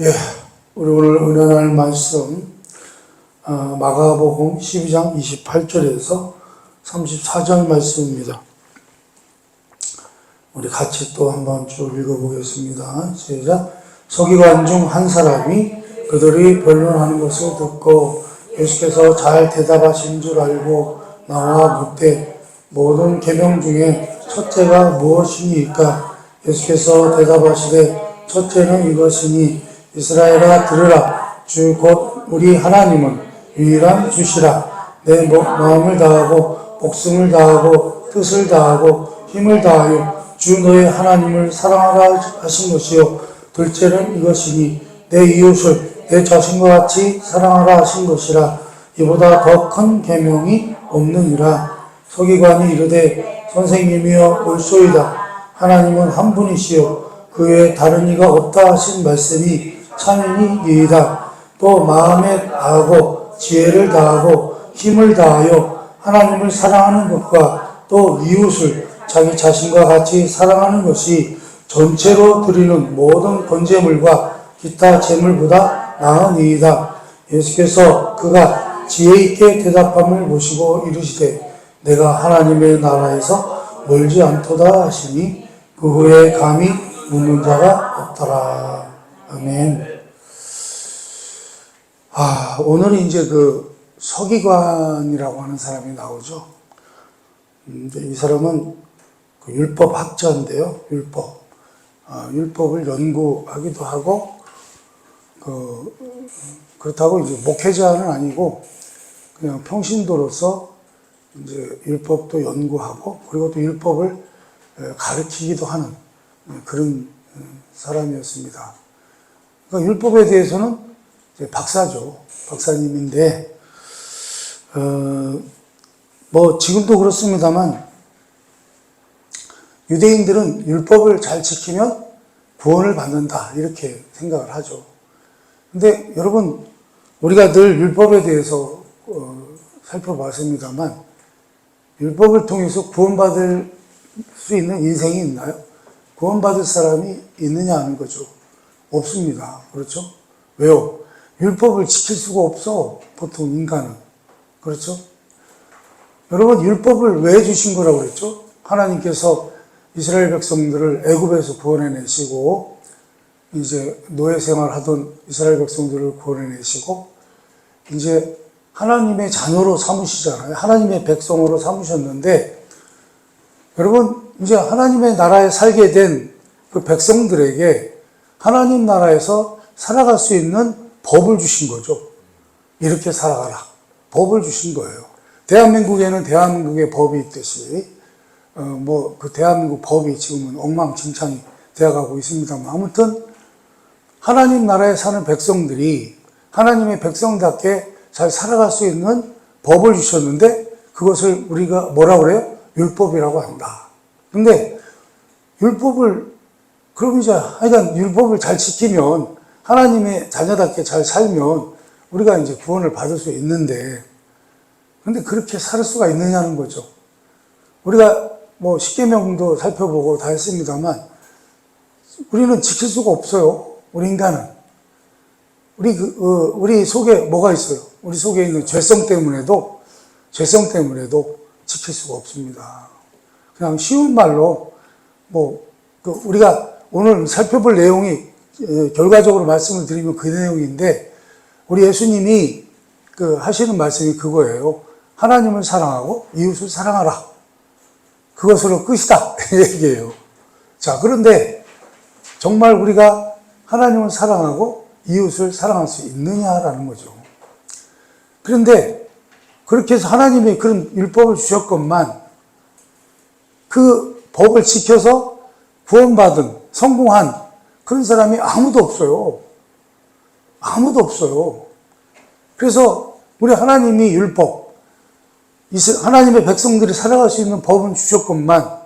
예, 우리 오늘 은혜 나눌 말씀 마가복음 12장 28절에서 34절 말씀입니다. 우리 같이 또 한번 쭉 읽어보겠습니다. 시작. 서기관 중 한 사람이 그들이 변론하는 것을 듣고 예수께서 잘 대답하신 줄 알고 나와 묻되 모든 계명 중에 첫째가 무엇이니까? 예수께서 대답하시되 첫째는 이것이니 이스라엘아 들으라. 주 곧 우리 하나님은 유일한 주시라. 내 마음을 다하고 목숨을 다하고 뜻을 다하고 힘을 다하여 주 너의 하나님을 사랑하라 하신 것이요. 둘째는 이것이니 내 이웃을 내 자신과 같이 사랑하라 하신 것이라. 이보다 더 큰 계명이 없느니라. 서기관이 이르되 선생님이여 옳소이다. 하나님은 한 분이시요 그 외에 다른 이가 없다 하신 말씀이 참이니 이이다. 또 마음에 다하고 지혜를 다하고 힘을 다하여 하나님을 사랑하는 것과 또 이웃을 자기 자신과 같이 사랑하는 것이 전체로 드리는 모든 번제물과 기타 제물보다 나은 이이다. 예수께서 그가 지혜 있게 대답함을 보시고 이르시되 내가 하나님의 나라에서 멀지 않도다 하시니 그 후에 감히 묻는 자가 없더라. 아멘. 오늘은 이제 그 서기관이라고 하는 사람이 나오죠. 이 사람은 그 율법 학자인데요. 율법을 연구하기도 하고, 그렇다고 이제 목회자는 아니고, 그냥 평신도로서 이제 율법도 연구하고, 그리고 또 율법을 가르치기도 하는 그런 사람이었습니다. 그러니까 율법에 대해서는 이제 박사님인데, 지금도 그렇습니다만, 유대인들은 율법을 잘 지키면 구원을 받는다, 이렇게 생각을 하죠. 근데 여러분, 우리가 늘 율법에 대해서 살펴봤습니다만, 율법을 통해서 구원받을 수 있는 인생이 있나요? 구원받을 사람이 있느냐 하는 거죠. 없습니다. 그렇죠? 왜요? 율법을 지킬 수가 없어, 보통 인간은. 그렇죠? 여러분, 율법을 왜 주신 거라고 그랬죠? 하나님께서 이스라엘 백성들을 애굽에서 구원해내시고, 이제 노예 생활하던 이스라엘 백성들을 구원해내시고, 이제 하나님의 자녀로 삼으시잖아요. 하나님의 백성으로 삼으셨는데, 여러분, 이제 하나님의 나라에 살게 된 그 백성들에게 하나님 나라에서 살아갈 수 있는 법을 주신 거죠. 이렇게 살아가라. 법을 주신 거예요. 대한민국에는 대한민국의 법이 있듯이, 그 대한민국 법이 지금은 엉망진창이 되어가고 있습니다만, 아무튼, 하나님 나라에 사는 백성들이 하나님의 백성답게 잘 살아갈 수 있는 법을 주셨는데, 그것을 우리가 뭐라고 그래요? 율법이라고 한다. 근데, 그럼 이제, 하여간 율법을 잘 지키면, 하나님의 자녀답게 잘 살면, 우리가 이제 구원을 받을 수 있는데, 근데 그렇게 살 수가 있느냐는 거죠. 우리가 십계명도 살펴보고 다 했습니다만, 우리는 지킬 수가 없어요. 우리 인간은. 우리 속에 뭐가 있어요? 우리 속에 있는 죄성 때문에도 지킬 수가 없습니다. 그냥 쉬운 말로, 우리가 오늘 살펴볼 내용이, 결과적으로 말씀을 드리면 그 내용인데, 우리 예수님이 하시는 말씀이 그거예요. 하나님을 사랑하고 이웃을 사랑하라. 그것으로 끝이다. 이 얘기예요. 자, 그런데 정말 우리가 하나님을 사랑하고 이웃을 사랑할 수 있느냐라는 거죠. 그런데 그렇게 해서 하나님이 그런 율법을 주셨건만 그 법을 지켜서 구원받은, 성공한 그런 사람이 아무도 없어요. 아무도 없어요. 그래서 우리 하나님이 율법, 하나님의 백성들이 살아갈 수 있는 법은 주셨건만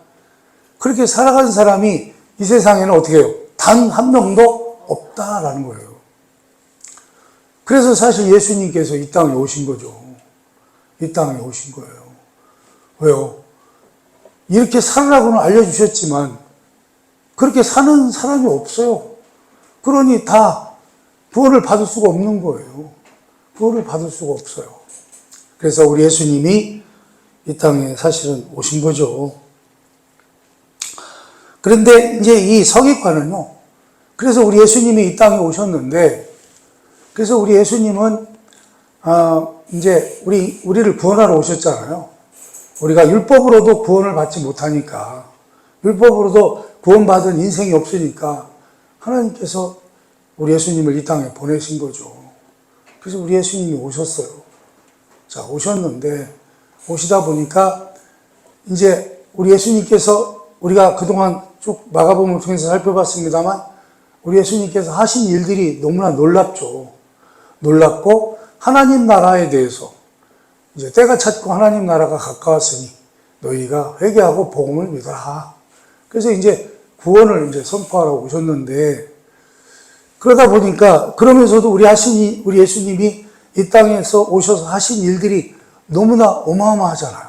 그렇게 살아가는 사람이 이 세상에는 어떻게 해요? 단 한 명도 없다라는 거예요. 그래서 사실 예수님께서 이 땅에 오신 거죠. 이 땅에 오신 거예요. 왜요? 이렇게 살으라고는 알려주셨지만 그렇게 사는 사람이 없어요. 그러니 다 구원을 받을 수가 없는 거예요. 구원을 받을 수가 없어요. 그래서 우리 예수님이 이 땅에 사실은 오신 거죠. 그런데 이제 이 서기관은요, 그래서 우리 예수님이 이 땅에 오셨는데, 그래서 우리 예수님은, 이제 우리를 구원하러 오셨잖아요. 우리가 율법으로도 구원을 받지 못하니까, 율법으로도 구원받은 인생이 없으니까, 하나님께서 우리 예수님을 이 땅에 보내신 거죠. 그래서 우리 예수님이 오셨어요. 자, 오셨는데, 오시다 보니까, 이제 우리 예수님께서 우리가 그동안 쭉 마가복음을 통해서 살펴봤습니다만, 우리 예수님께서 하신 일들이 너무나 놀랍죠. 놀랍고, 하나님 나라에 대해서, 이제 때가 찼고 하나님 나라가 가까웠으니, 너희가 회개하고 복음을 믿어라. 그래서 이제 구원을 이제 선포하러 오셨는데, 그러다 보니까, 그러면서도 우리 예수님이 이 땅에서 오셔서 하신 일들이 너무나 어마어마하잖아요.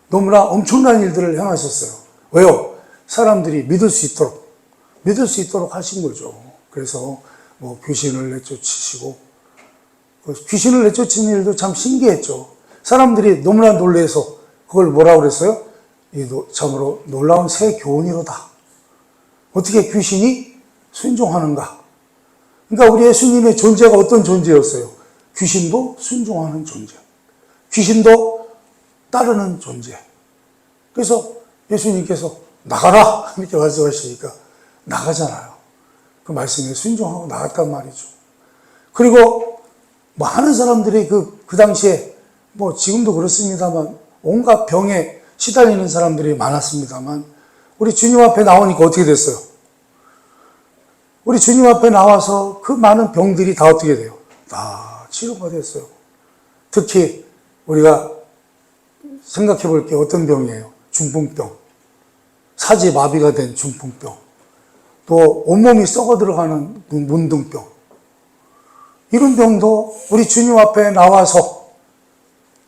너무나 엄청난 일들을 행하셨어요. 왜요? 사람들이 믿을 수 있도록 하신 거죠. 그래서 뭐 귀신을 내쫓으시고, 귀신을 내쫓는 일도 참 신기했죠. 사람들이 너무나 놀라서 그걸 뭐라고 그랬어요? 참으로 놀라운 새 교훈이로다. 어떻게 귀신이 순종하는가? 그러니까 우리 예수님의 존재가 어떤 존재였어요? 귀신도 순종하는 존재. 귀신도 따르는 존재. 그래서 예수님께서 나가라! 이렇게 말씀하시니까 나가잖아요. 그 말씀에 순종하고 나갔단 말이죠. 그리고 많은 사람들이 그 당시에 뭐 지금도 그렇습니다만 온갖 병에 시달리는 사람들이 많았습니다만 우리 주님 앞에 나오니까 어떻게 됐어요? 우리 주님 앞에 나와서 그 많은 병들이 다 어떻게 돼요? 다 치료가 됐어요. 특히 우리가 생각해 볼 게 어떤 병이에요? 중풍병. 사지마비가 된 중풍병. 또 온몸이 썩어 들어가는 문둥병. 이런 병도 우리 주님 앞에 나와서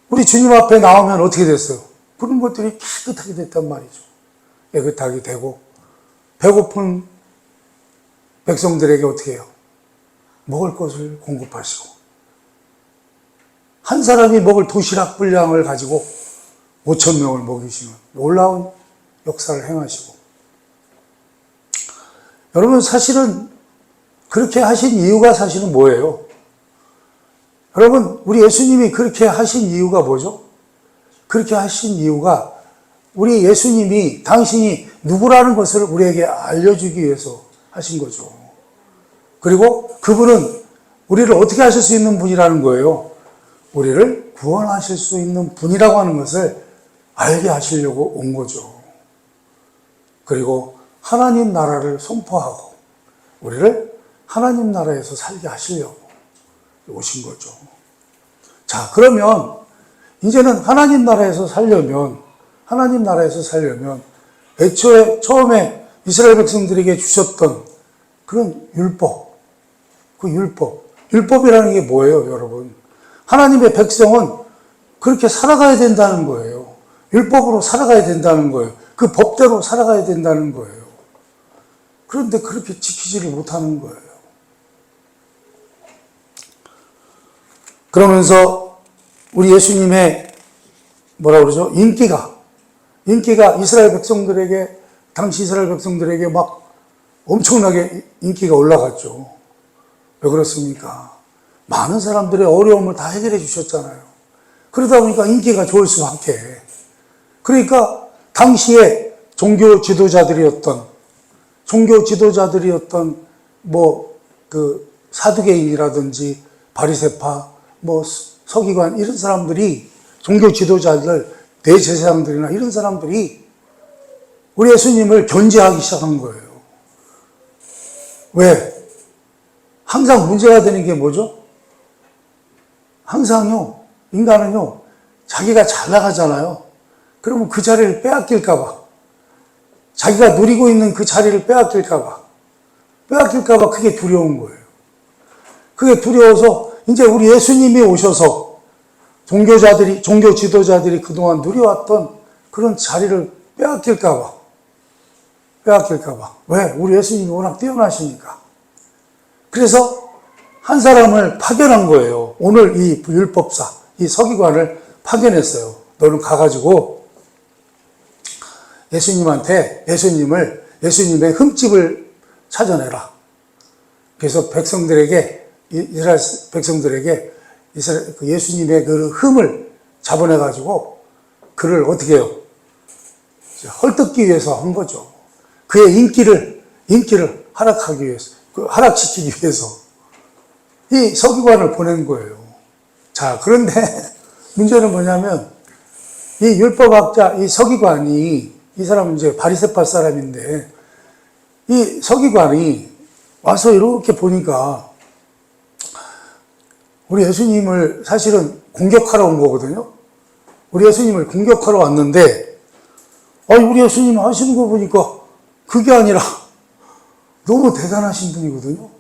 우리 주님 앞에 나오면 어떻게 됐어요? 그런 것들이 깨끗하게 됐단 말이죠. 깨끗하게 되고 배고픈 백성들에게 어떻게 해요? 먹을 것을 공급하시고 한 사람이 먹을 도시락 분량을 가지고 5천 명을 먹이시는 놀라운 역사를 행하시고 여러분 사실은 그렇게 하신 이유가 사실은 뭐예요? 여러분 우리 예수님이 그렇게 하신 이유가 뭐죠? 그렇게 하신 이유가 우리 예수님이 당신이 누구라는 것을 우리에게 알려주기 위해서 하신 거죠. 그리고 그분은 우리를 어떻게 하실 수 있는 분이라는 거예요. 우리를 구원하실 수 있는 분이라고 하는 것을 알게 하시려고 온 거죠. 그리고 하나님 나라를 선포하고 우리를 하나님 나라에서 살게 하시려고 오신 거죠. 자, 그러면 이제는 하나님 나라에서 살려면 애초에 처음에 이스라엘 백성들에게 주셨던 그런 율법이라는 게 뭐예요, 여러분? 하나님의 백성은 그렇게 살아가야 된다는 거예요. 율법으로 살아가야 된다는 거예요. 그 법대로 살아가야 된다는 거예요. 그런데 그렇게 지키지를 못하는 거예요. 그러면서 우리 예수님의 뭐라 그러죠? 인기가 이스라엘 백성들에게 당시 이스라엘 백성들에게 막 엄청나게 인기가 올라갔죠. 왜 그렇습니까? 많은 사람들의 어려움을 다 해결해 주셨잖아요. 그러다 보니까 인기가 좋을 수밖에. 그러니까 당시에 종교 지도자들이었던 뭐 그 사두개인이라든지 바리새파 뭐 서기관 이런 사람들이 종교 지도자들 대제사장들이나 이런 사람들이 우리 예수님을 견제하기 시작한 거예요. 왜? 항상 문제가 되는 게 뭐죠? 항상요, 인간은요, 자기가 잘 나가잖아요. 그러면 그 자리를 빼앗길까봐, 자기가 누리고 있는 그 자리를 빼앗길까봐 그게 두려운 거예요. 그게 두려워서 이제 우리 예수님이 오셔서 종교 지도자들이 그동안 누려왔던 그런 자리를 빼앗길까봐. 왜? 우리 예수님이 워낙 뛰어나시니까. 그래서 한 사람을 파견한 거예요. 오늘 이 율법사, 이 서기관을 파견했어요. 너는 가가지고 예수님의 흠집을 찾아내라. 그래서 백성들에게, 이스라엘 백성들에게 예수님의 그 흠을 잡아내가지고 그를 어떻게 해요? 헐뜯기 위해서 한 거죠. 그의 인기를 하락하기 위해서, 하락시키기 위해서 이 서기관을 보낸 거예요. 자, 그런데 문제는 뭐냐면 이 율법학자, 이 서기관이, 이 사람은 이제 바리새파 사람인데 이 서기관이 와서 이렇게 보니까 우리 예수님을 사실은 공격하러 온 거거든요. 우리 예수님을 공격하러 왔는데, 우리 예수님 하시는 거 보니까 그게 아니라 너무 대단하신 분이거든요.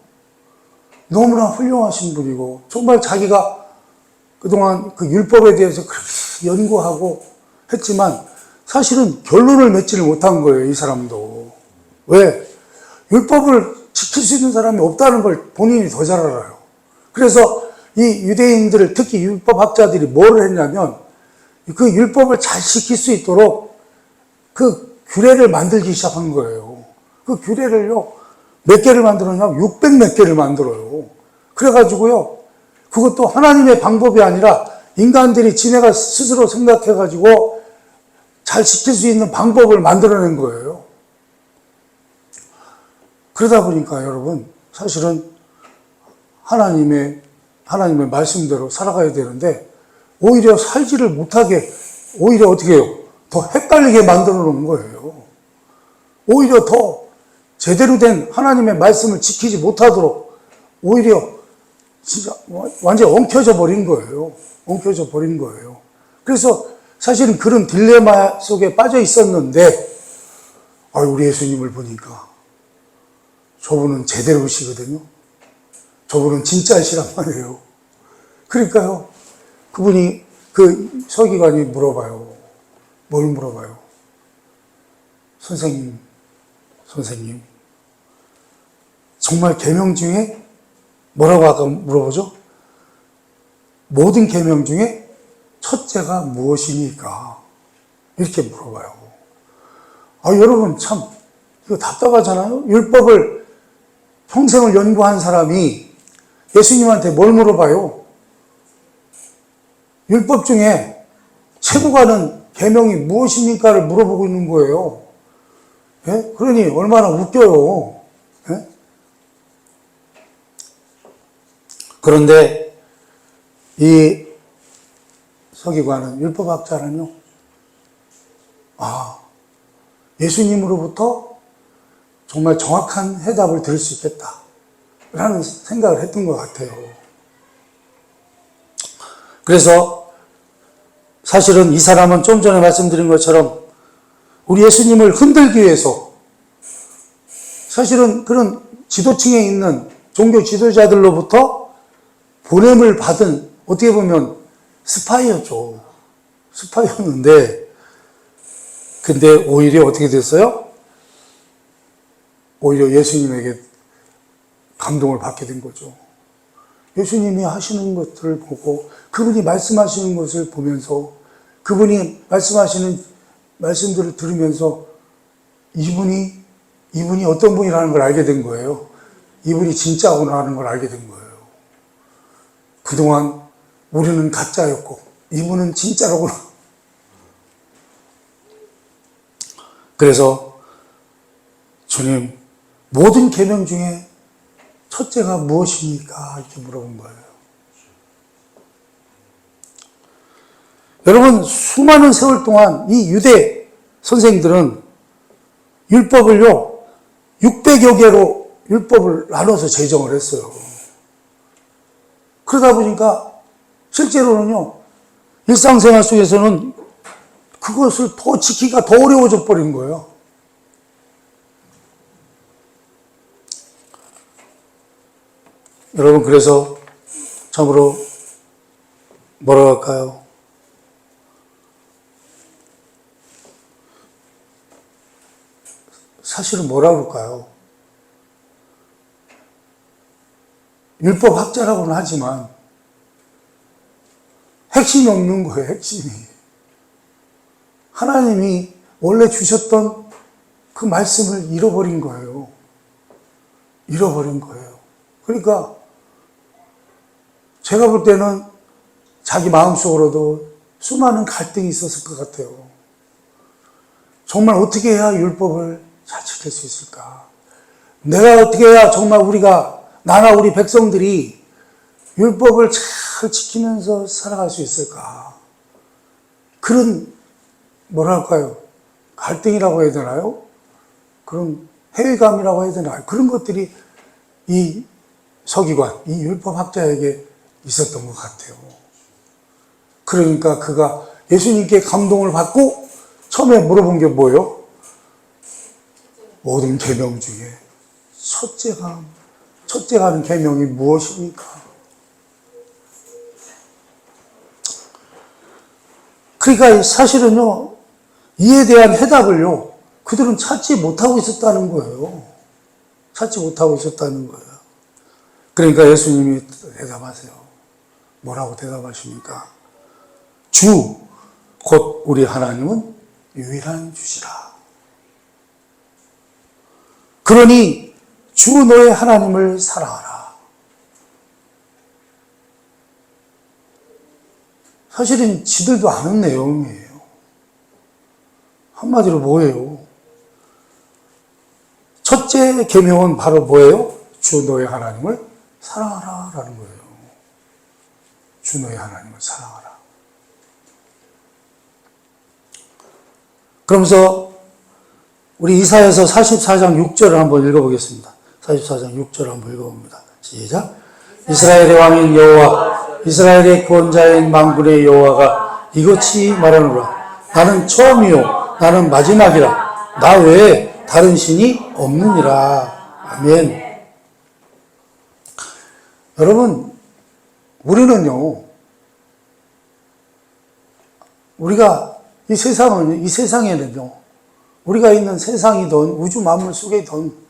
너무나 훌륭하신 분이고, 정말 자기가 그동안 그 율법에 대해서 그렇게 연구하고 했지만 사실은 결론을 맺지를 못한 거예요, 이 사람도. 왜? 율법을 지킬 수 있는 사람이 없다는 걸 본인이 더 잘 알아요. 그래서 이 유대인들을, 특히 율법학자들이 뭘 했냐면 그 율법을 잘 지킬 수 있도록 그 규례를 만들기 시작한 거예요. 그 규례를요, 몇 개를 만들었냐? 600 몇 개를 만들어요. 그래가지고요, 그것도 하나님의 방법이 아니라 인간들이 지네가 스스로 생각해가지고 잘 지킬 수 있는 방법을 만들어낸 거예요. 그러다 보니까 여러분, 사실은 하나님의 말씀대로 살아가야 되는데, 오히려 살지를 못하게, 오히려 어떻게 해요? 더 헷갈리게 만들어 놓은 거예요. 오히려 더 제대로 된 하나님의 말씀을 지키지 못하도록 오히려 진짜 완전히 엉켜져 버린 거예요. 엉켜져 버린 거예요. 그래서 사실은 그런 딜레마 속에 빠져 있었는데, 우리 예수님을 보니까 저분은 제대로시거든요. 저분은 진짜시란 말이에요. 그러니까요, 그분이, 그 서기관이 물어봐요. 뭘 물어봐요? 선생님, 정말 계명 중에 뭐라고 아까 물어보죠? 모든 계명 중에 첫째가 무엇이니까? 이렇게 물어봐요. 여러분 참 이거 답답하잖아요. 율법을 평생을 연구한 사람이 예수님한테 뭘 물어봐요? 율법 중에 최고가는 계명이 무엇입니까를 물어보고 있는 거예요. 예? 그러니 얼마나 웃겨요. 예? 그런데 이 서기관은, 율법학자는요, 예수님으로부터 정말 정확한 해답을 들을 수 있겠다 라는 생각을 했던 것 같아요. 그래서 사실은 이 사람은 좀 전에 말씀드린 것처럼 우리 예수님을 흔들기 위해서 사실은 그런 지도층에 있는 종교 지도자들로부터 보냄을 받은, 어떻게 보면 스파이였죠. 스파이였는데, 근데 오히려 어떻게 됐어요? 오히려 예수님에게 감동을 받게 된 거죠. 예수님이 하시는 것들을 보고, 그분이 말씀하시는 것을 보면서, 그분이 말씀하시는 말씀들을 들으면서 이분이 어떤 분이라는 걸 알게 된 거예요. 이분이 진짜구나 하는 걸 알게 된 거예요. 그동안 우리는 가짜였고 이분은 진짜로구나. 그래서 주님, 모든 계명 중에 첫째가 무엇입니까? 이렇게 물어본 거예요. 여러분, 수많은 세월 동안 이 유대 선생들은 율법을요, 600여 개로 율법을 나눠서 제정을 했어요. 그러다 보니까 실제로는요, 일상생활 속에서는 그것을 더 지키기가 더 어려워져 버린 거예요. 여러분, 그래서 참으로 뭐라고 할까요? 사실은 뭐라고 할까요? 율법 학자라고는 하지만 핵심이 없는 거예요, 핵심이. 하나님이 원래 주셨던 그 말씀을 잃어버린 거예요. 잃어버린 거예요. 그러니까 제가 볼 때는 자기 마음속으로도 수많은 갈등이 있었을 것 같아요. 정말 어떻게 해야 율법을 잘 지킬 수 있을까? 내가 어떻게 해야 정말 나나 우리 백성들이 율법을 잘 지키면서 살아갈 수 있을까? 그런, 뭐랄까요? 갈등이라고 해야 되나요? 그런 회의감이라고 해야 되나요? 그런 것들이 이 서기관, 이 율법학자에게 있었던 것 같아요. 그러니까 그가 예수님께 감동을 받고 처음에 물어본 게 뭐예요? 모든 계명 중에 첫째가 하는 계명이 무엇입니까? 그러니까 사실은요, 이에 대한 해답을요, 그들은 찾지 못하고 있었다는 거예요. 찾지 못하고 있었다는 거예요. 그러니까 예수님이 대답하세요. 뭐라고 대답하십니까? 주, 곧 우리 하나님은 유일한 주시라. 그러니 주 너의 하나님을 사랑하라. 사실은 지들도 아는 내용이에요. 한마디로 뭐예요? 첫째 계명은 바로 뭐예요? 주 너의 하나님을 사랑하라 라는 거예요. 주 너의 하나님을 사랑하라. 그러면서 우리 이사야서 44장 6절을 한번 읽어보겠습니다. 44장 6절을 한번 읽어봅니다. 시작. 이스라엘의 왕인 여호와, 이스라엘의 구원자인 만군의 여호와가 이같이 말하노라. 나는 처음이요 나는 마지막이라. 나 외에 다른 신이 없느니라. 아멘. 여러분, 우리는요, 우리가 이 세상에는요, 우리가 있는 세상이든 우주 만물 속에든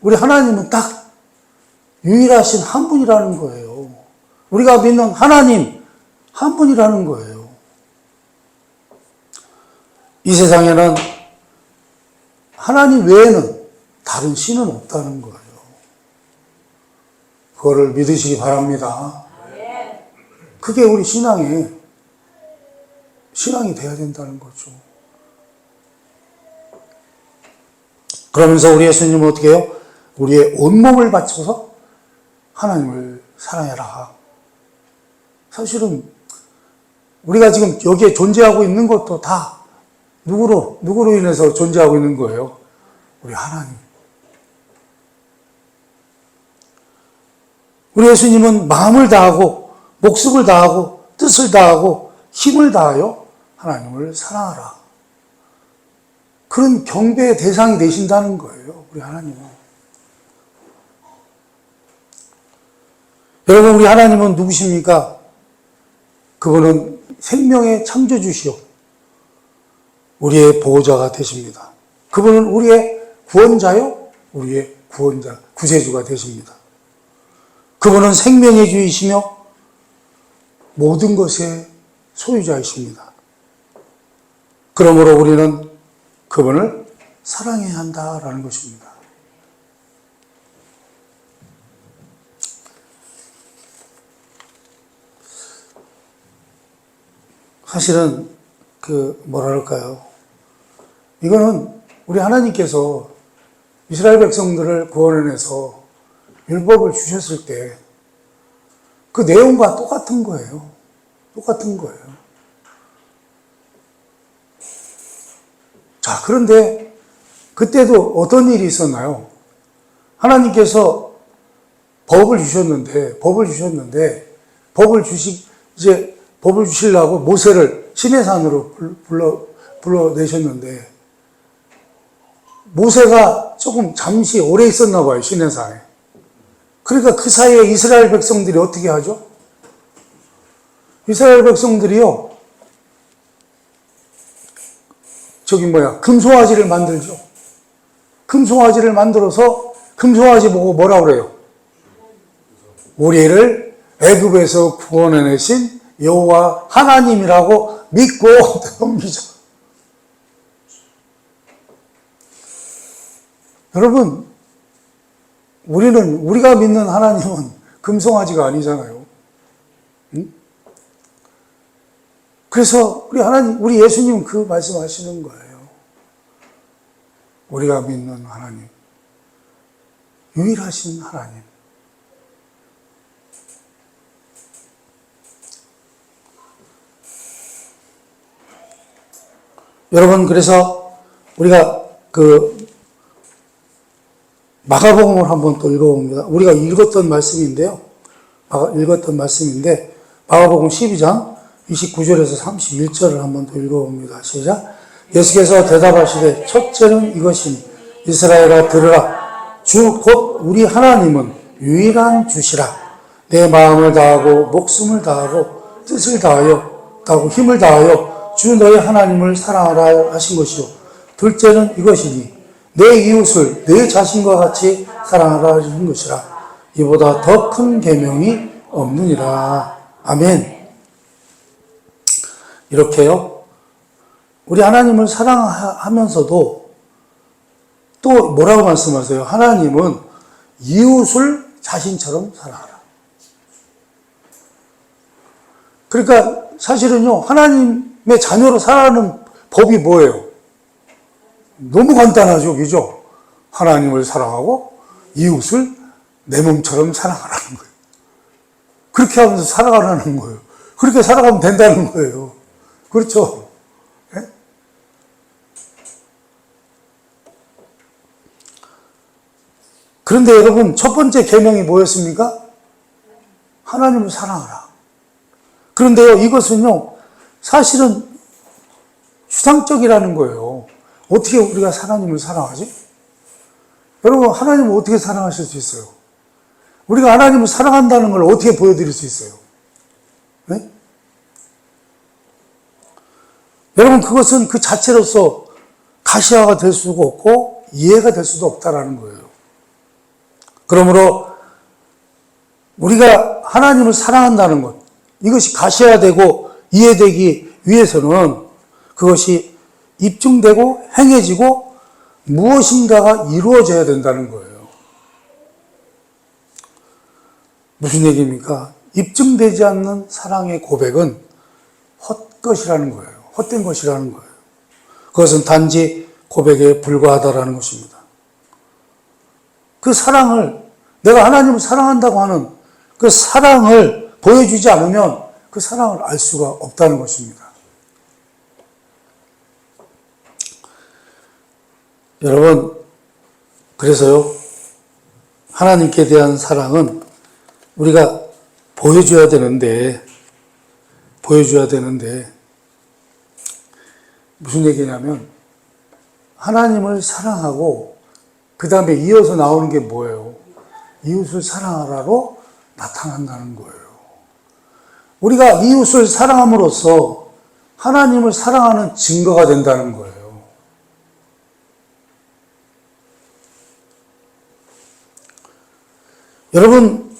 우리 하나님은 딱 유일하신 한 분이라는 거예요. 우리가 믿는 하나님 한 분이라는 거예요. 이 세상에는 하나님 외에는 다른 신은 없다는 거예요. 그거를 믿으시기 바랍니다. 그게 우리 신앙이 돼야 된다는 거죠. 그러면서 우리 예수님은 어떻게 해요? 우리의 온몸을 바쳐서 하나님을 사랑해라. 사실은 우리가 지금 여기에 존재하고 있는 것도 다 누구로 인해서 존재하고 있는 거예요? 우리 하나님. 우리 예수님은 마음을 다하고 목숨을 다하고 뜻을 다하고 힘을 다하여 하나님을 사랑하라. 그런 경배의 대상이 되신다는 거예요. 우리 하나님은. 여러분, 우리 하나님은 누구십니까? 그분은 생명의 창조주시오. 우리의 보호자가 되십니다. 그분은 우리의 구원자요. 우리의 구세주가 되십니다. 그분은 생명의 주이시며 모든 것의 소유자이십니다. 그러므로 우리는 그분을 사랑해야 한다라는 것입니다. 사실은 뭐랄까요? 이거는 우리 하나님께서 이스라엘 백성들을 구원해내서 율법을 주셨을 때 그 내용과 똑같은 거예요. 똑같은 거예요. 자, 그런데 그때도 어떤 일이 있었나요? 하나님께서 법을 주시려고 모세를 시내산으로 불러내셨는데, 모세가 조금 잠시 오래 있었나 봐요, 시내산에. 그러니까 그 사이에 이스라엘 백성들이 어떻게 하죠? 이스라엘 백성들이요, 금송아지를 만들죠. 금송아지를 만들어서 금송아지 보고 뭐라 그래요? 우리를 애굽에서 구원해내신 여호와 하나님이라고 믿고 넘기죠. 여러분, 우리가 믿는 하나님은 금송아지가 아니잖아요. 응? 그래서 우리 예수님은 그 말씀하시는 거예요. 우리가 믿는 하나님, 유일하신 하나님. 여러분, 그래서 우리가 마가복음을 한번 또 읽어봅니다. 우리가 읽었던 말씀인데, 마가복음 12장 29절에서 31절을 한번 더 읽어봅니다. 시작. 예수께서 대답하시되 첫째는 이것이니 이스라엘아 들으라. 주 곧 우리 하나님은 유일한 주시라. 내 마음을 다하고 목숨을 다하고 뜻을 다하고 힘을 다하여 주 너의 하나님을 사랑하라 하신 것이요. 둘째는 이것이니 내 이웃을 내 자신과 같이 사랑하라 하신 것이라. 이보다 더 큰 계명이 없느니라. 아멘. 이렇게요. 우리 하나님을 사랑하면서도 또 뭐라고 말씀하세요? 하나님은 이웃을 자신처럼 사랑하라. 그러니까 사실은요, 하나님의 자녀로 살아가는 법이 뭐예요? 너무 간단하죠, 그죠? 하나님을 사랑하고 이웃을 내 몸처럼 사랑하라는 거예요. 그렇게 하면서 살아가라는 거예요. 그렇게 살아가면 된다는 거예요. 그렇죠? 네? 그런데 여러분, 첫 번째 계명이 뭐였습니까? 하나님을 사랑하라. 그런데요, 이것은요, 사실은 추상적이라는 거예요. 어떻게 우리가 하나님을 사랑하지? 여러분, 하나님을 어떻게 사랑하실 수 있어요? 우리가 하나님을 사랑한다는 걸 어떻게 보여드릴 수 있어요? 네? 여러분, 그것은 그 자체로서 가시화가 될 수가 없고 이해가 될 수도 없다라는 거예요. 그러므로 우리가 하나님을 사랑한다는 것, 이것이 가시화되고 이해되기 위해서는 그것이 입증되고 행해지고 무엇인가가 이루어져야 된다는 거예요. 무슨 얘기입니까? 입증되지 않는 사랑의 고백은 헛것이라는 거예요. 헛된 것이라는 거예요. 그것은 단지 고백에 불과하다라는 것입니다. 그 사랑을, 내가 하나님을 사랑한다고 하는 그 사랑을 보여주지 않으면 그 사랑을 알 수가 없다는 것입니다. 여러분, 그래서요, 하나님께 대한 사랑은 우리가 보여줘야 되는데, 무슨 얘기냐면, 하나님을 사랑하고, 그 다음에 이어서 나오는 게 뭐예요? 이웃을 사랑하라로 나타난다는 거예요. 우리가 이웃을 사랑함으로써 하나님을 사랑하는 증거가 된다는 거예요. 여러분,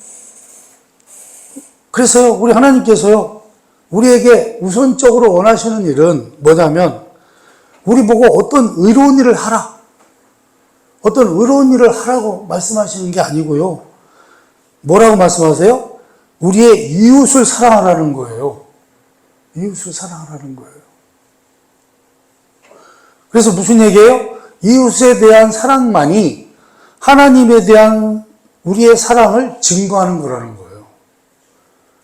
그래서요, 우리 하나님께서요, 우리에게 우선적으로 원하시는 일은 뭐냐면, 우리 보고 어떤 의로운 일을 하라. 어떤 의로운 일을 하라고 말씀하시는 게 아니고요. 뭐라고 말씀하세요? 우리의 이웃을 사랑하라는 거예요. 이웃을 사랑하라는 거예요. 그래서 무슨 얘기예요? 이웃에 대한 사랑만이 하나님에 대한 우리의 사랑을 증거하는 거라는 거예요.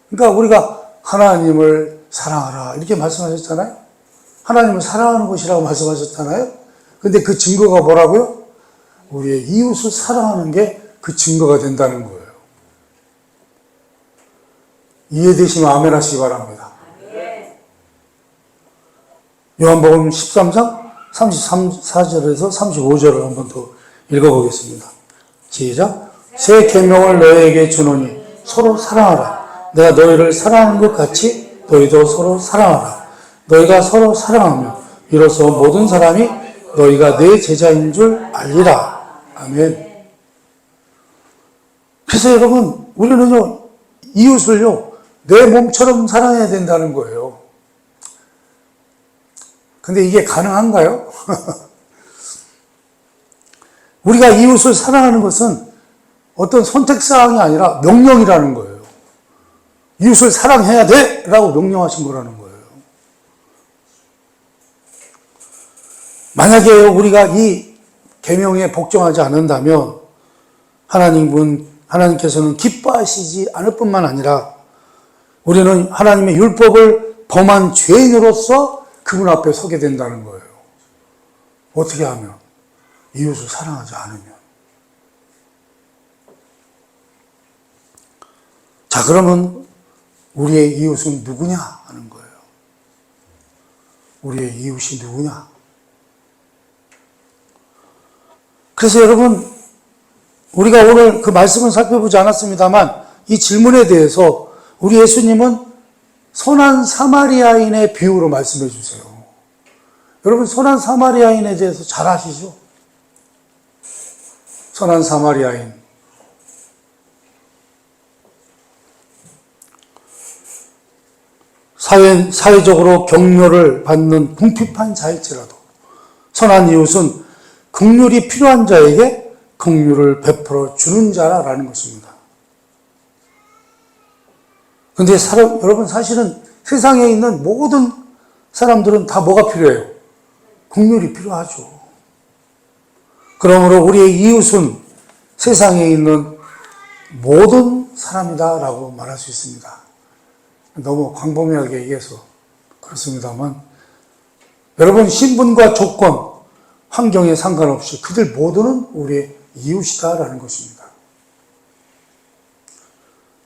그러니까 우리가 하나님을 사랑하라 이렇게 말씀하셨잖아요. 하나님을 사랑하는 것이라고 말씀하셨잖아요. 근데 그 증거가 뭐라고요? 우리의 이웃을 사랑하는 게 그 증거가 된다는 거예요. 이해되시면 아멘 하시기 바랍니다. 요한복음 13장 34절에서 35절을 한번 더 읽어보겠습니다. 시작. 새 계명을 너희에게 주노니 서로 사랑하라. 내가 너희를 사랑한 것 같이 너희도 서로 사랑하라. 너희가 서로 사랑하면 이로써 모든 사람이 너희가 내 제자인 줄 알리라. 아멘. 그래서 여러분, 우리는요, 이웃을요, 내 몸처럼 사랑해야 된다는 거예요. 근데 이게 가능한가요? 우리가 이웃을 사랑하는 것은 어떤 선택사항이 아니라 명령이라는 거예요. 이웃을 사랑해야 돼! 라고 명령하신 거라는 거예요. 만약에 우리가 이 계명에 복종하지 않는다면 하나님께서는 기뻐하시지 않을 뿐만 아니라 우리는 하나님의 율법을 범한 죄인으로서 그분 앞에 서게 된다는 거예요. 어떻게 하면? 이웃을 사랑하지 않으면. 자, 그러면 우리의 이웃은 누구냐 하는 거예요. 우리의 이웃이 누구냐? 그래서 여러분, 우리가 오늘 그 말씀은 살펴보지 않았습니다만 이 질문에 대해서 우리 예수님은 선한 사마리아인의 비유로 말씀해 주세요. 여러분, 선한 사마리아인에 대해서 잘 아시죠? 선한 사마리아인. 사회적으로 격려를 받는 궁핍한 자일지라도 선한 이웃은 긍휼이 필요한 자에게 긍휼을 베풀어 주는 자라는 것입니다. 근데 여러분, 사실은 세상에 있는 모든 사람들은 다 뭐가 필요해요? 긍휼이 필요하죠. 그러므로 우리의 이웃은 세상에 있는 모든 사람이다라고 말할 수 있습니다. 너무 광범위하게 얘기해서 그렇습니다만, 여러분, 신분과 조건, 환경에 상관없이 그들 모두는 우리의 이웃이다라는 것입니다.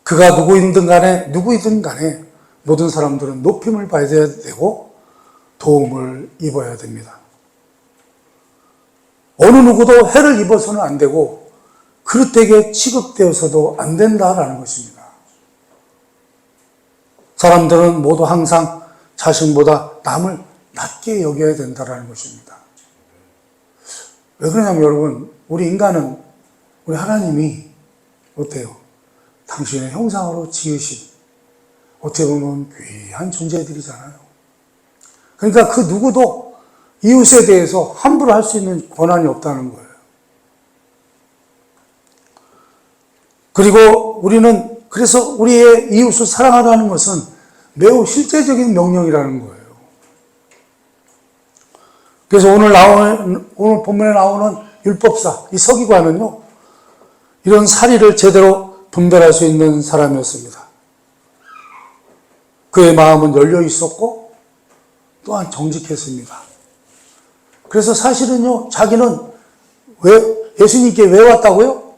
그가 누구이든 간에 모든 사람들은 높임을 받아야 되고 도움을 입어야 됩니다. 어느 누구도 해를 입어서는 안 되고 그릇되게 취급되어서도 안 된다라는 것입니다. 사람들은 모두 항상 자신보다 남을 낮게 여겨야 된다라는 것입니다. 왜 그러냐면 여러분, 우리 인간은 우리 하나님이 어때요? 당신의 형상으로 지으신 어떻게 보면 귀한 존재들이잖아요. 그러니까 그 누구도 이웃에 대해서 함부로 할 수 있는 권한이 없다는 거예요. 그리고 그래서 우리의 이웃을 사랑하라는 것은 매우 실제적인 명령이라는 거예요. 그래서 오늘 본문에 나오는 율법사, 이 서기관은요, 이런 사리를 제대로 분별할 수 있는 사람이었습니다. 그의 마음은 열려 있었고 또한 정직했습니다. 그래서 사실은요, 자기는 예수님께 왜 왔다고요?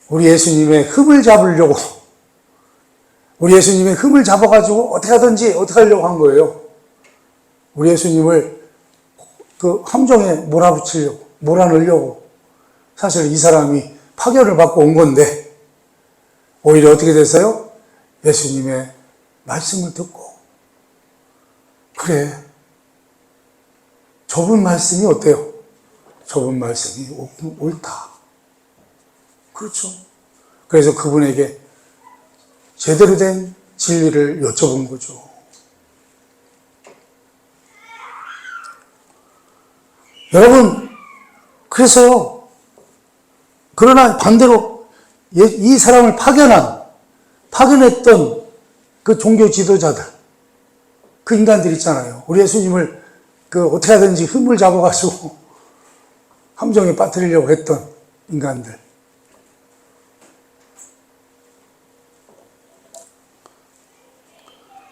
우리 예수님의 흠을 잡으려고, 우리 예수님의 흠을 잡아가지고 어떻게 하려고 한 거예요. 우리 예수님을 그 함정에 몰아넣으려고. 사실 이 사람이 파견을 받고 온 건데, 오히려 어떻게 됐어요? 예수님의 말씀을 듣고, 그래, 좁은 말씀이 어때요? 좁은 말씀이 옳다. 그렇죠. 그래서 그분에게 제대로 된 진리를 여쭤본 거죠. 여러분, 그래서요, 그러나 반대로 이 사람을 파견했던 그 종교 지도자들, 그 인간들 있잖아요. 우리 예수님을 어떻게 하든지 흠을 잡아가지고 함정에 빠뜨리려고 했던 인간들.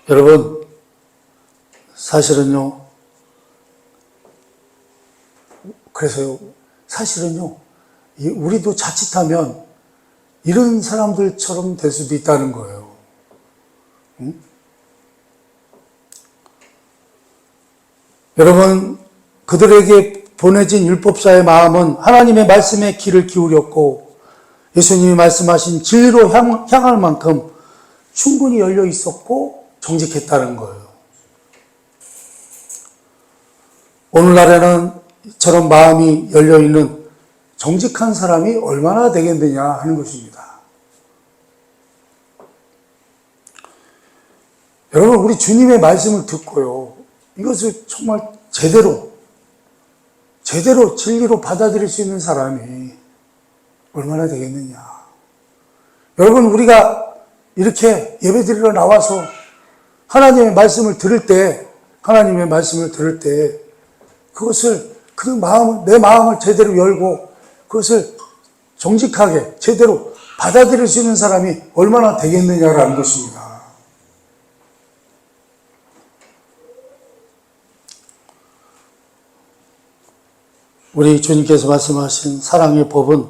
여러분, 사실은요, 그래서요, 사실은요, 우리도 자칫하면 이런 사람들처럼 될 수도 있다는 거예요. 응? 여러분, 그들에게 보내진 율법사의 마음은 하나님의 말씀에 귀를 기울였고 예수님이 말씀하신 진리로 향할 만큼 충분히 열려 있었고 정직했다는 거예요. 오늘날에는 이처럼 마음이 열려있는 정직한 사람이 얼마나 되겠느냐 하는 것입니다. 여러분, 우리 주님의 말씀을 듣고요, 이것을 정말 제대로 진리로 받아들일 수 있는 사람이 얼마나 되겠느냐. 여러분, 우리가 이렇게 예배드리러 나와서 하나님의 말씀을 들을 때, 그것을 내 마음을 제대로 열고 그것을 정직하게 제대로 받아들일 수 있는 사람이 얼마나 되겠느냐라는 것입니다. 우리 주님께서 말씀하신 사랑의 법은,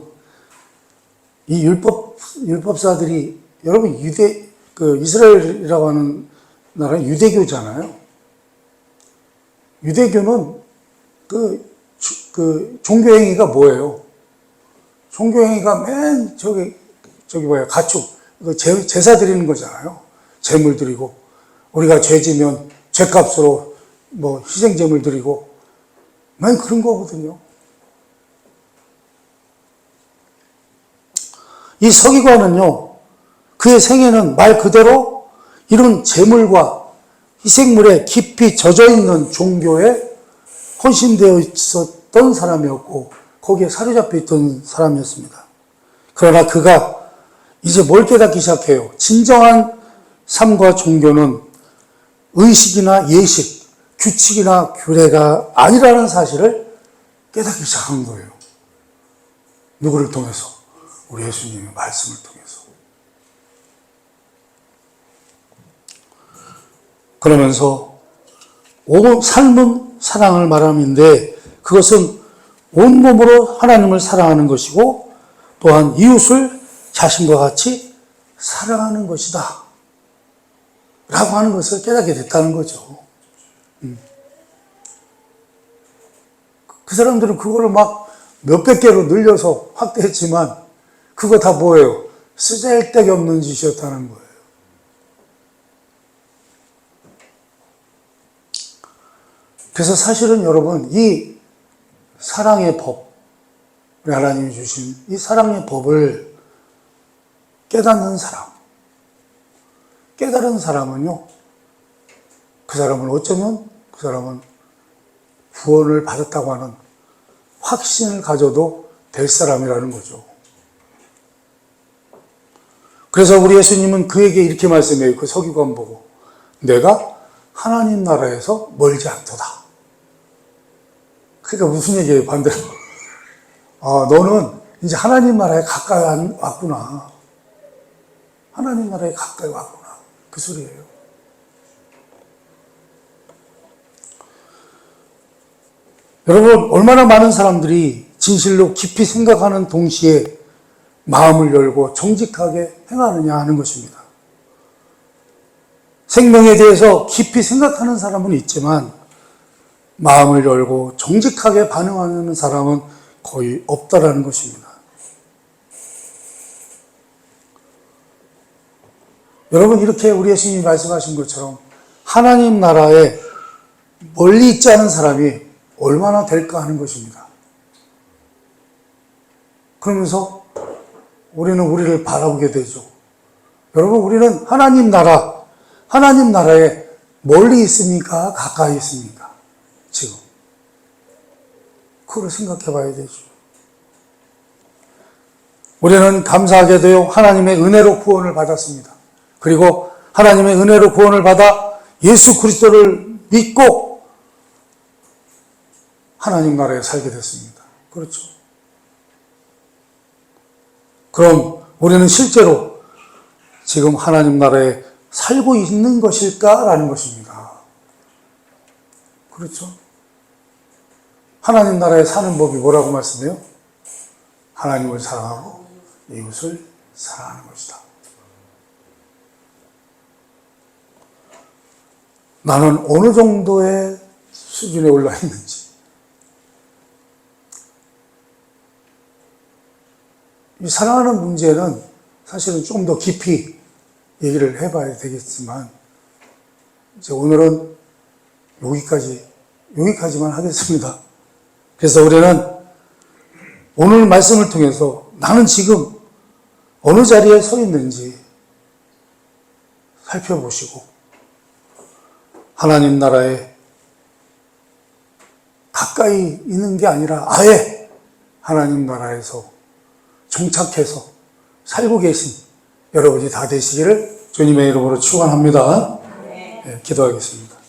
이 율법사들이, 여러분, 이스라엘이라고 하는 나라는 유대교잖아요. 유대교는 종교행위가 뭐예요? 종교행위가 가축, 제사 드리는 거잖아요. 제물 드리고, 우리가 죄 지면 죄값으로 희생제물 드리고, 맨 그런 거거든요. 이 서기관은요, 그의 생애는 말 그대로 이런 제물과 희생물에 깊이 젖어 있는 종교에 헌신되어 있었던 사람이었고, 거기에 사로잡혀 있던 사람이었습니다. 그러나 그가 이제 뭘 깨닫기 시작해요? 진정한 삶과 종교는 의식이나 예식, 규칙이나 규례가 아니라는 사실을 깨닫기 시작한 거예요. 누구를 통해서? 우리 예수님의 말씀을 통해서. 그러면서 삶은 사랑을 말함인데, 그것은 온몸으로 하나님을 사랑하는 것이고, 또한 이웃을 자신과 같이 사랑하는 것이다 라고 하는 것을 깨닫게 됐다는 거죠. 그 사람들은 그거를 막 몇백 개로 늘려서 확대했지만, 그거 다 뭐예요? 쓰잘데기 없는 짓이었다는 거예요. 그래서 사실은 여러분, 이 사랑의 법, 우리 하나님이 주신 이 사랑의 법을 깨닫는 사람은요, 그 사람은 어쩌면 구원을 받았다고 하는 확신을 가져도 될 사람이라는 거죠. 그래서 우리 예수님은 그에게 이렇게 말씀해요. 그 서기관 보고, 내가 하나님 나라에서 멀지 않도다. 그러니까 무슨 얘기예요, 반대로? 너는 이제 하나님 나라에 가까이 왔구나. 하나님 나라에 가까이 왔구나. 그 소리예요. 여러분, 얼마나 많은 사람들이 진실로 깊이 생각하는 동시에 마음을 열고 정직하게 행하느냐 하는 것입니다. 생명에 대해서 깊이 생각하는 사람은 있지만, 마음을 열고 정직하게 반응하는 사람은 거의 없다라는 것입니다. 여러분, 이렇게 우리 예수님이 말씀하신 것처럼 하나님 나라에 멀리 있지 않은 사람이 얼마나 될까 하는 것입니다. 그러면서 우리는 우리를 바라보게 되죠. 여러분, 우리는 하나님 나라에 멀리 있습니까? 가까이 있습니까? 지금. 그걸 생각해 봐야 되죠. 우리는 감사하게도요, 하나님의 은혜로 구원을 받았습니다. 그리고 하나님의 은혜로 구원을 받아 예수 그리스도를 믿고 하나님 나라에 살게 됐습니다. 그렇죠. 그럼 우리는 실제로 지금 하나님 나라에 살고 있는 것일까라는 것입니다. 그렇죠. 하나님 나라에 사는 법이 뭐라고 말씀해요? 하나님을 사랑하고 이웃을 사랑하는 것이다. 나는 어느 정도의 수준에 올라 있는지, 이 사랑하는 문제는 사실은 좀 더 깊이 얘기를 해봐야 되겠지만, 이제 오늘은 여기까지만 하겠습니다. 그래서 우리는 오늘 말씀을 통해서 나는 지금 어느 자리에 서 있는지 살펴보시고, 하나님 나라에 가까이 있는 게 아니라 아예 하나님 나라에서 정착해서 살고 계신 여러분이 다 되시기를 주님의 이름으로 축원합니다. 네, 기도하겠습니다.